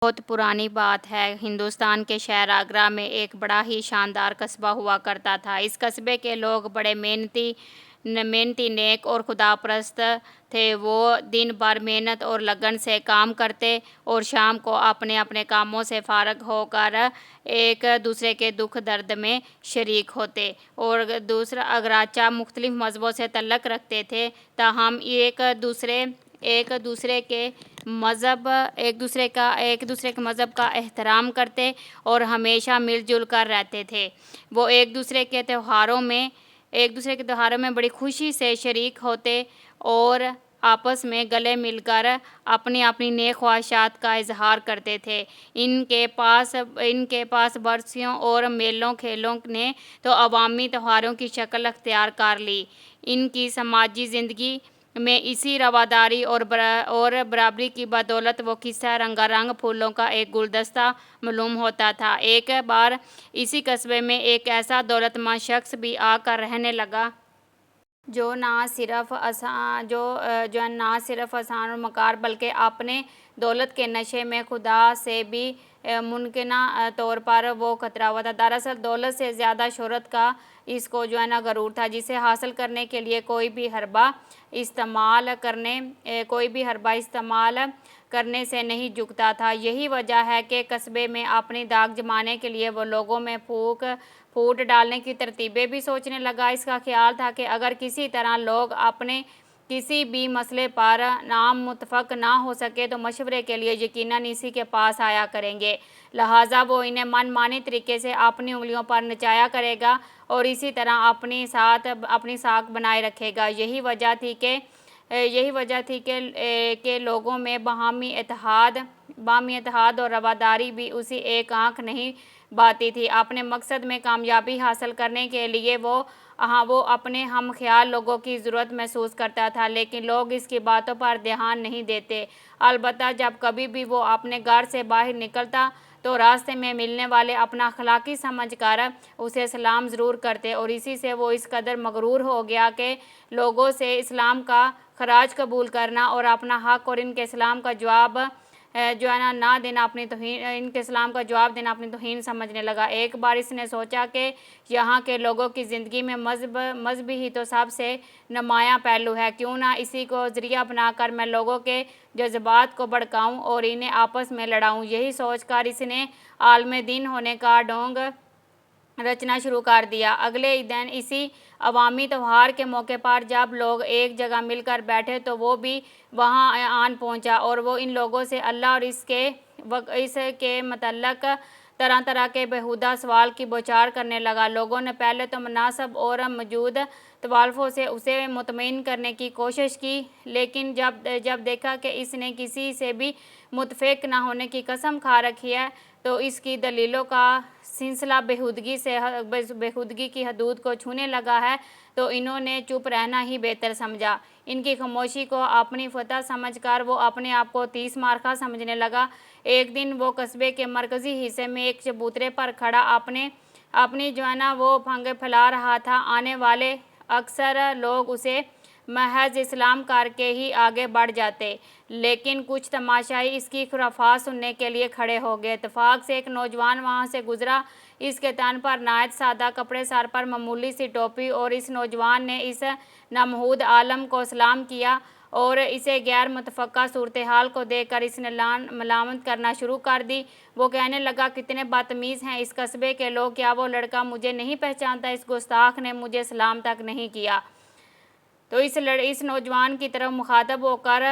بہت پرانی بات ہے، ہندوستان کے شہر آگرہ میں ایک بڑا ہی شاندار قصبہ ہوا کرتا تھا۔ اس قصبے کے لوگ بڑے محنتی، نیک اور خدا پرست تھے۔ وہ دن بھر محنت اور لگن سے کام کرتے اور شام کو اپنے اپنے کاموں سے فارغ ہو کر ایک دوسرے کے دکھ درد میں شریک ہوتے اور اگرچہ مختلف مذہبوں سے تعلق رکھتے تھے، تاہم ایک دوسرے کے مذہب کا احترام کرتے اور ہمیشہ مل جل کر رہتے تھے۔ وہ ایک دوسرے کے تہواروں میں بڑی خوشی سے شریک ہوتے اور آپس میں گلے مل کر اپنی اپنی نیک خواہشات کا اظہار کرتے تھے۔ ان کے پاس برسیوں اور میلوں کھیلوں نے تو عوامی تہواروں کی شکل اختیار کر لی۔ ان کی سماجی زندگی میں اسی رواداری اور برابری کی بدولت وہ قصہ رنگا رنگ پھولوں کا ایک گلدستہ معلوم ہوتا تھا۔ ایک بار اسی قصبے میں ایک ایسا دولت مند شخص بھی آ کر رہنے لگا جو نہ صرف احسان و مکار بلکہ اپنے دولت کے نشے میں خدا سے بھی ممکنہ طور پر وہ خطرہ ہوا تھا۔ دراصل دولت سے زیادہ شہرت کا اس کو غرور تھا، جسے حاصل کرنے کے لیے کوئی بھی حربہ استعمال کرنے سے نہیں جھکتا تھا۔ یہی وجہ ہے کہ قصبے میں اپنی داغ جمانے کے لیے وہ لوگوں میں پھوٹ ڈالنے کی ترتیبیں بھی سوچنے لگا۔ اس کا خیال تھا کہ اگر کسی طرح لوگ اپنے کسی بھی مسئلے پر متفق نہ ہو سکے تو مشورے کے لیے یقیناً اسی کے پاس آیا کریں گے، لہٰذا وہ انہیں من مانی طریقے سے اپنی انگلیوں پر نچایا کرے گا اور اسی طرح اپنی ساکھ بنائے رکھے گا۔ یہی وجہ تھی کہ لوگوں میں باہمی اتحاد اور رواداری بھی اسی ایک آنکھ نہیں بھاتی تھی۔ اپنے مقصد میں کامیابی حاصل کرنے کے لیے وہ اپنے ہم خیال لوگوں کی ضرورت محسوس کرتا تھا، لیکن لوگ اس کی باتوں پر دھیان نہیں دیتے۔ البتہ جب کبھی بھی وہ اپنے گھر سے باہر نکلتا تو راستے میں ملنے والے اپنا اخلاقی سمجھ کر اسے سلام ضرور کرتے، اور اسی سے وہ اس قدر مغرور ہو گیا کہ لوگوں سے اسلام کا خراج قبول کرنا اور اپنا حق اور ان کے اسلام کا جواب دینا اپنی توہین سمجھنے لگا۔ ایک بار اس نے سوچا کہ یہاں کے لوگوں کی زندگی میں مذہب ہی تو سب سے نمایاں پہلو ہے، کیوں نہ اسی کو ذریعہ بنا کر میں لوگوں کے جذبات کو بھڑکاؤں اور انہیں آپس میں لڑاؤں۔ یہی سوچ کر اس نے عالم دین ہونے کا ڈھونگ رچنا شروع کر دیا۔ اگلے دن اسی عوامی تہوار کے موقع پر جب لوگ ایک جگہ مل کر بیٹھے تو وہ بھی وہاں آن پہنچا، اور وہ ان لوگوں سے اللہ اور اس کے متعلق طرح طرح کے بیہودہ سوال کی بوچھار کرنے لگا۔ لوگوں نے پہلے تو مناسب اور موجود تواضع سے اسے مطمئن کرنے کی کوشش کی، لیکن جب دیکھا کہ اس نے کسی سے بھی متفق نہ ہونے کی قسم کھا رکھی ہے تو اس کی دلیلوں کا سلسلہ بےہودگی کی حدود کو چھونے لگا ہے، تو انہوں نے چپ رہنا ہی بہتر سمجھا۔ ان کی خاموشی کو اپنی فتح سمجھ کر وہ اپنے آپ کو 30 مارکہ سمجھنے لگا۔ ایک دن وہ قصبے کے مرکزی حصے میں ایک چبوترے پر کھڑا اپنی وہ پھنگ پھیلا رہا تھا۔ آنے والے اکثر لوگ اسے محض سلام کر کے ہی آگے بڑھ جاتے، لیکن کچھ تماشائی اس کی خرافات سننے کے لیے کھڑے ہو گئے۔ اتفاق سے ایک نوجوان وہاں سے گزرا۔ اس کے تن پر نہایت سادہ کپڑے، سر پر معمولی سی ٹوپی، اور اس نوجوان نے اس نمحود عالم کو سلام کیا اور اسے غیر متوقع صورتحال کو دیکھ کر اس نے ملامت کرنا شروع کر دی۔ وہ کہنے لگا، کتنے بدتمیز ہیں اس قصبے کے لوگ! کیا وہ لڑکا مجھے نہیں پہچانتا؟ اس گستاخ نے مجھے سلام تک نہیں کیا۔ تو اس نوجوان کی طرف مخاطب ہو کر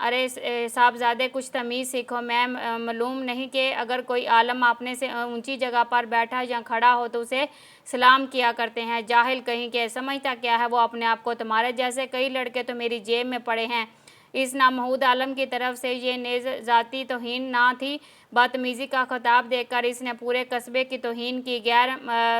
ارے صاحبزادے، کچھ تمیز سیکھو۔ میں معلوم نہیں کہ اگر کوئی عالم اپنے سے اونچی جگہ پر بیٹھا یا کھڑا ہو تو اسے سلام کیا کرتے ہیں۔ جاہل کہیں کے! سمجھتا کیا ہے وہ اپنے آپ کو؟ تمہارے جیسے کئی لڑکے تو میری جیب میں پڑے ہیں۔ اس نمحود عالم کی طرف سے یہ نیز ذاتی توہین نہ تھی۔ بدتمیزی کا خطاب دے کر اس نے پورے قصبے کی توہین کی۔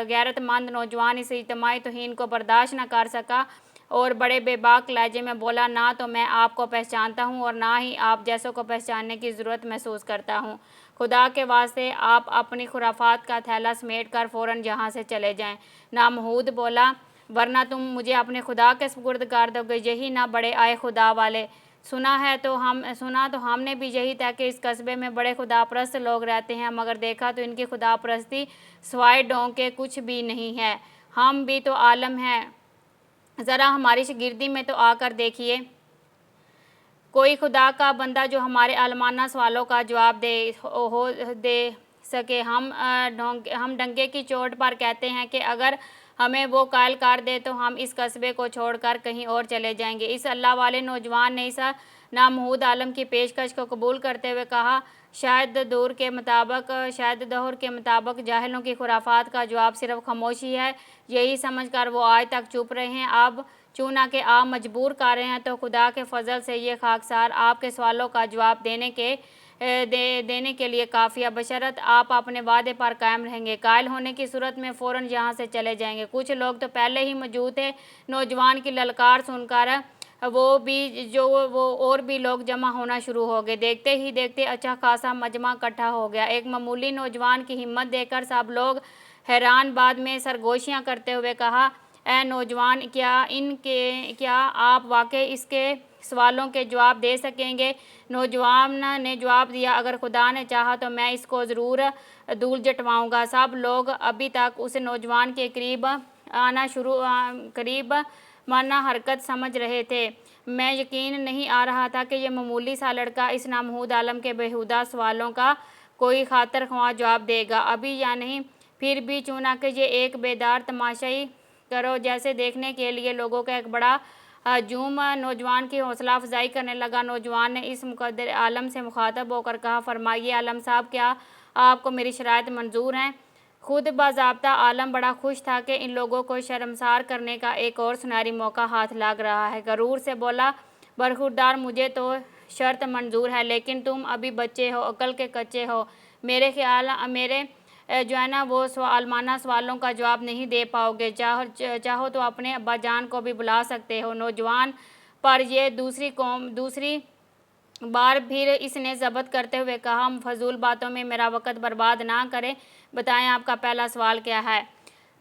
غیرت مند نوجوان اس اجتماعی توہین کو برداشت نہ کر سکا اور بڑے بے باک لہجے میں بولا، نہ تو میں آپ کو پہچانتا ہوں اور نہ ہی آپ جیسوں کو پہچاننے کی ضرورت محسوس کرتا ہوں۔ خدا کے واسطے آپ اپنی خرافات کا تھیلا سمیٹ کر فوراً یہاں سے چلے جائیں۔ نمحود بولا، ورنہ تم مجھے اپنے خدا کے سپرد کر دو گے۔ یہی نہ بڑے آئے خدا والے! سنا تو ہم نے بھی یہی تھا کہ اس قصبے میں بڑے خدا پرست لوگ رہتے ہیں، مگر دیکھا تو ان کی خدا پرستی سوائے ڈھونگ کے کچھ بھی نہیں ہے۔ ہم بھی تو عالم ہیں، ذرا ہماری شگردی میں تو آ کر دیکھیے، کوئی خدا کا بندہ جو ہمارے عالمانہ سوالوں کا جواب دے سکے۔ ہم ڈنکے کی چوٹ پر کہتے ہیں کہ اگر ہمیں وہ قائل کر دے تو ہم اس قصبے کو چھوڑ کر کہیں اور چلے جائیں گے۔ اس اللہ والے نوجوان نے اس نامحدود عالم کی پیشکش کو قبول کرتے ہوئے کہا، شاید دور کے مطابق جاہلوں کی خرافات کا جواب صرف خاموشی ہے۔ یہی سمجھ کر وہ آج تک چپ رہے ہیں۔ اب چونکہ آپ مجبور کر رہے ہیں تو خدا کے فضل سے یہ خاکسار آپ کے سوالوں کا جواب دینے کے لیے کافی ہے، بشرط آپ اپنے وعدے پر قائم رہیں گے۔ قائل ہونے کی صورت میں فوراً یہاں سے چلے جائیں گے۔ کچھ لوگ تو پہلے ہی موجود تھے۔ نوجوان کی للکار سن کر وہ اور بھی لوگ جمع ہونا شروع ہو گئے۔ دیکھتے ہی دیکھتے اچھا خاصا مجمع اکٹھا ہو گیا۔ ایک معمولی نوجوان کی ہمت دیکھ کر سب لوگ حیران، بعد میں سرگوشیاں کرتے ہوئے کہا، اے نوجوان، کیا آپ واقعی اس کے سوالوں کے جواب دے سکیں گے؟ نوجوان نے جواب دیا، اگر خدا نے چاہا تو میں اس کو ضرور دھول جٹواؤں گا۔ سب لوگ ابھی تک اس نوجوان کے قریب معنی حرکت سمجھ رہے تھے۔ میں یقین نہیں آ رہا تھا کہ یہ معمولی سا لڑکا اس نامحدود عالم کے بیہودہ سوالوں کا کوئی خاطر خواہ جواب دے گا، ابھی یا نہیں۔ پھر بھی چونکہ یہ ایک بیدار تماشائی کرو جیسے دیکھنے کے لیے لوگوں کا ایک بڑا ہجوم نوجوان کی حوصلہ افزائی کرنے لگا، نوجوان نے اس مقدر عالم سے مخاطب ہو کر کہا، فرمائیے عالم صاحب، کیا آپ کو میری شرائط منظور ہیں؟ خود باضابطہ عالم بڑا خوش تھا کہ ان لوگوں کو شرمسار کرنے کا ایک اور سنہری موقع ہاتھ لگ رہا ہے۔ غرور سے بولا، برخوردار، مجھے تو شرط منظور ہے، لیکن تم ابھی بچے ہو، عقل کے کچے ہو، میرے وہ عالمانہ سوالوں کا جواب نہیں دے پاؤ گے۔ چاہو تو اپنے ابا جان کو بھی بلا سکتے ہو۔ نوجوان پر یہ دوسری بار پھر اس نے ضبط کرتے ہوئے کہا، فضول باتوں میں میرا وقت برباد نہ کریں، بتائیں آپ کا پہلا سوال کیا ہے؟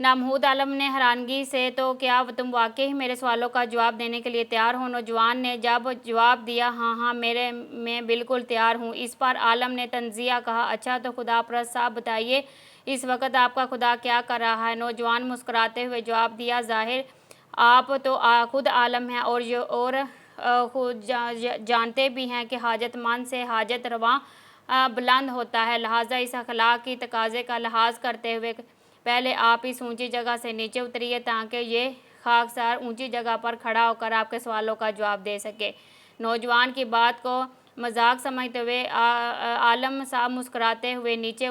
نامحدود عالم نے حیرانگی سے، تو کیا تم واقعی میرے سوالوں کا جواب دینے کے لیے تیار ہو؟ نوجوان نے جب جواب دیا، ہاں میں بالکل تیار ہوں۔ اس پر عالم نے تنزیہ کہا، اچھا تو خدا پرست صاحب بتائیے، اس وقت آپ کا خدا کیا کر رہا ہے؟ نوجوان مسکراتے ہوئے جواب دیا، ظاہر آپ تو خود عالم ہیں اور خود جانتے بھی ہیں کہ حاجت مند سے حاجت رواں بلند ہوتا ہے، لہٰذا اس اخلاق کی تقاضے کا لحاظ کرتے ہوئے پہلے آپ اس اونچی جگہ سے نیچے اتریے تاکہ یہ خاکسار اونچی جگہ پر کھڑا ہو کر آپ کے سوالوں کا جواب دے سکے۔ نوجوان کی بات کو مذاق سمجھتے ہوئے عالم نے مسکراتے ہوئے نیچے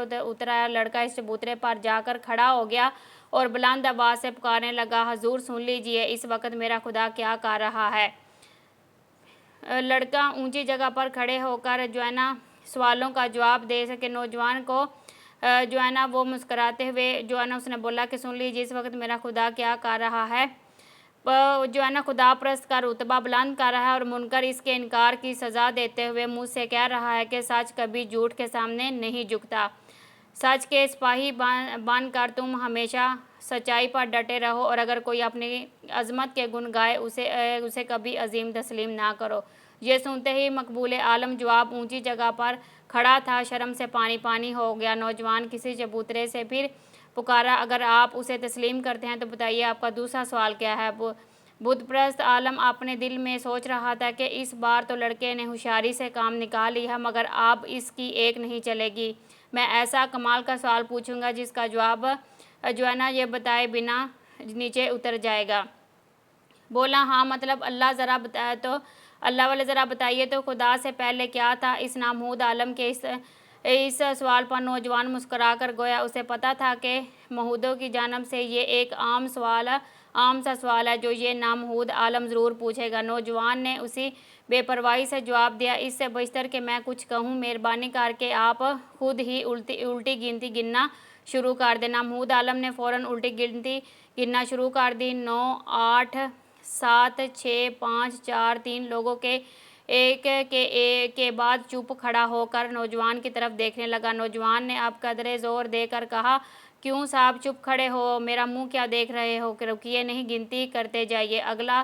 اترایا۔ لڑکا اس چبوترے پر جا کر کھڑا ہو گیا اور بلند آواز سے پکارنے لگا، حضور سن لیجئے، اس وقت میرا خدا کیا کر رہا ہے؟ لڑکا اونچی جگہ پر کھڑے ہو کر سوالوں کا جواب دے سکے۔ نوجوان کو وہ مسکراتے ہوئے اس نے بولا کہ سن لیجئے، اس وقت میرا خدا کیا کر رہا ہے؟ خدا پرست کا رتبہ بلند کر رہا ہے اور منکر اس کے انکار کی سزا دیتے ہوئے مجھ سے کہہ رہا ہے کہ سچ کبھی جھوٹ کے سامنے نہیں جھکتا۔ سچ کے سپاہی بن کر تم ہمیشہ سچائی پر ڈٹے رہو، اور اگر کوئی اپنی عظمت کے گن گائے اسے کبھی عظیم تسلیم نہ کرو۔ یہ سنتے ہی مقبول عالم جواب اونچی جگہ پر کھڑا تھا شرم سے پانی ہو گیا۔ نوجوان کسی چبوترے سے پھر پکارا، اگر آپ اسے تسلیم کرتے ہیں تو بتائیے آپ کا دوسرا سوال کیا ہے؟ بت پرست عالم اپنے دل میں سوچ رہا تھا کہ اس بار تو لڑکے نے ہوشیاری سے کام نکال لیا، مگر اب اس کی ایک نہیں چلے گی۔ میں ایسا کمال کا سوال پوچھوں گا جس کا جواب یہ بتائے بنا نیچے اتر جائے گا۔ بولا، ہاں مطلب اللہ والے ذرا بتائیے تو خدا سے پہلے کیا تھا؟ اس نامحدود عالم کے اس سوال پر نوجوان مسکرا کر گویا اسے پتہ تھا کہ محدودوں کی جانب سے یہ ایک عام سا سوال ہے جو یہ نامحدود عالم ضرور پوچھے گا۔ نوجوان نے اسی بے پرواہی سے جواب دیا، اس سے بیشتر کہ میں کچھ کہوں، مہربانی کر کے آپ خود ہی الٹی گنتی گننا شروع کر دیں۔ نامحدود عالم نے فوراً الٹی گنتی گننا شروع کر دی۔ 9 8 7 6 5 4 3 لوگوں کے ایک کے بعد چپ کھڑا ہو کر نوجوان کی طرف دیکھنے لگا۔ نوجوان نے اب قدرے زور دے کر کہا، کیوں صاحب چپ کھڑے ہو؟ میرا منہ کیا دیکھ رہے ہو؟ رکیے نہیں، گنتی کرتے جائیے۔ اگلا